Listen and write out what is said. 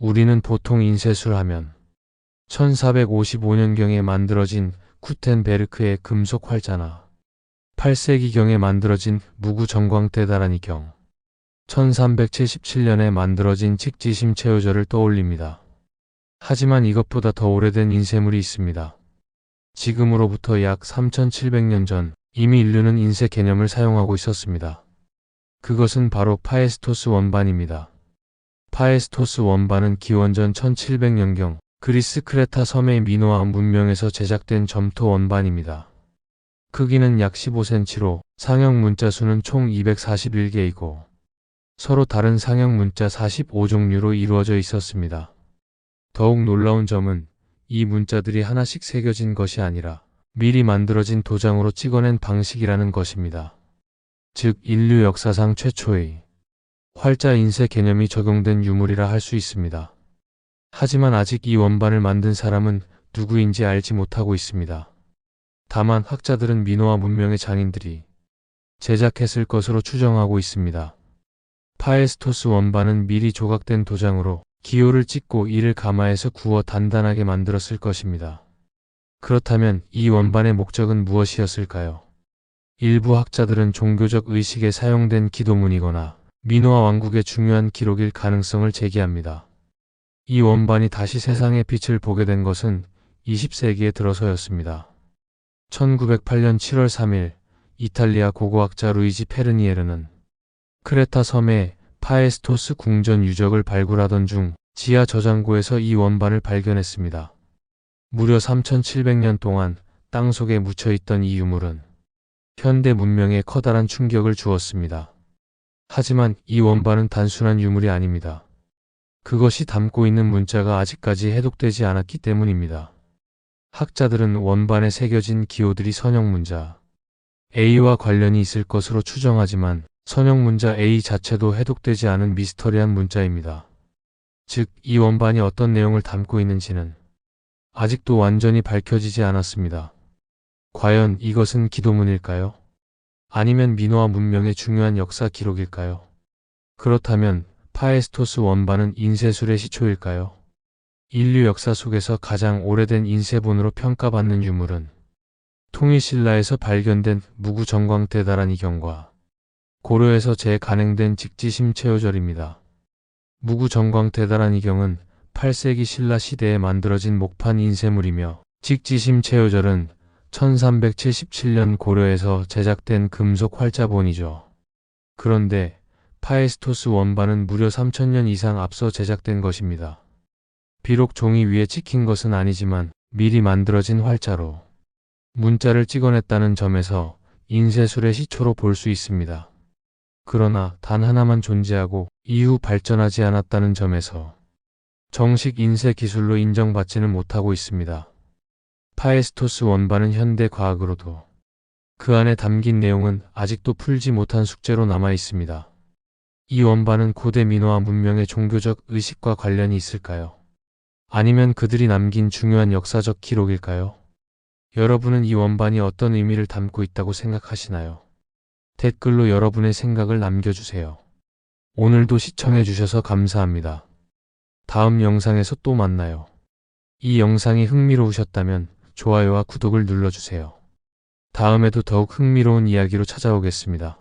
우리는 보통 인쇄술 하면 1455년경에 만들어진 구텐베르크의 금속 활자나 8세기경에 만들어진 무구 정광대다라니경, 1377년에 만들어진 직지심 체호절을 떠올립니다. 하지만 이것보다 더 오래된 인쇄물이 있습니다. 지금으로부터 약 3700년 전 이미 인류는 인쇄 개념을 사용하고 있었습니다. 그것은 바로 파에스토스 원반입니다. 파에스토스 원반은 기원전 1700년경 그리스 크레타 섬의 미노아 문명에서 제작된 점토 원반입니다. 크기는 약 15cm로 상형 문자 수는 총 241개이고 서로 다른 상형 문자 45종류로 이루어져 있었습니다. 더욱 놀라운 점은 이 문자들이 하나씩 새겨진 것이 아니라 미리 만들어진 도장으로 찍어낸 방식이라는 것입니다. 즉 인류 역사상 최초의 활자 인쇄 개념이 적용된 유물이라 할 수 있습니다. 하지만 아직 이 원반을 만든 사람은 누구인지 알지 못하고 있습니다. 다만 학자들은 미노아 문명의 장인들이 제작했을 것으로 추정하고 있습니다. 파에스토스 원반은 미리 조각된 도장으로 기호를 찍고 이를 가마에서 구워 단단하게 만들었을 것입니다. 그렇다면 이 원반의 목적은 무엇이었을까요? 일부 학자들은 종교적 의식에 사용된 기도문이거나 미노아 왕국의 중요한 기록일 가능성을 제기합니다. 이 원반이 다시 세상의 빛을 보게 된 것은 20세기에 들어서였습니다. 1908년 7월 3일 이탈리아 고고학자 루이지 페르니에르는 크레타 섬에 파에스토스 궁전 유적을 발굴하던 중 지하 저장고에서 이 원반을 발견했습니다. 무려 3700년 동안 땅속에 묻혀있던 이 유물은 현대 문명에 커다란 충격을 주었습니다. 하지만 이 원반은 단순한 유물이 아닙니다. 그것이 담고 있는 문자가 아직까지 해독되지 않았기 때문입니다. 학자들은 원반에 새겨진 기호들이 선형문자 A와 관련이 있을 것으로 추정하지만 선형문자 A 자체도 해독되지 않은 미스터리한 문자입니다. 즉, 이 원반이 어떤 내용을 담고 있는지는 아직도 완전히 밝혀지지 않았습니다. 과연 이것은 기도문일까요? 아니면 미노아 문명의 중요한 역사 기록일까요? 그렇다면 파에스토스 원반은 인쇄술의 시초일까요? 인류 역사 속에서 가장 오래된 인쇄본으로 평가받는 유물은 통일신라에서 발견된 무구 정광대다라니경과 고려에서 재간행된 직지심 체호절입니다. 무구 정광대다라니경은 8세기 신라 시대에 만들어진 목판 인쇄물이며 직지심 체호절은 1377년 고려에서 제작된 금속 활자본이죠. 그런데 파에스토스 원반은 무려 3000년 이상 앞서 제작된 것입니다. 비록 종이 위에 찍힌 것은 아니지만 미리 만들어진 활자로 문자를 찍어냈다는 점에서 인쇄술의 시초로 볼 수 있습니다. 그러나 단 하나만 존재하고 이후 발전하지 않았다는 점에서 정식 인쇄 기술로 인정받지는 못하고 있습니다. 파에스토스 원반은 현대 과학으로도 그 안에 담긴 내용은 아직도 풀지 못한 숙제로 남아 있습니다. 이 원반은 고대 미노아 문명의 종교적 의식과 관련이 있을까요? 아니면 그들이 남긴 중요한 역사적 기록일까요? 여러분은 이 원반이 어떤 의미를 담고 있다고 생각하시나요? 댓글로 여러분의 생각을 남겨주세요. 오늘도 시청해주셔서 감사합니다. 다음 영상에서 또 만나요. 이 영상이 흥미로우셨다면 좋아요와 구독을 눌러주세요. 다음에도 더욱 흥미로운 이야기로 찾아오겠습니다.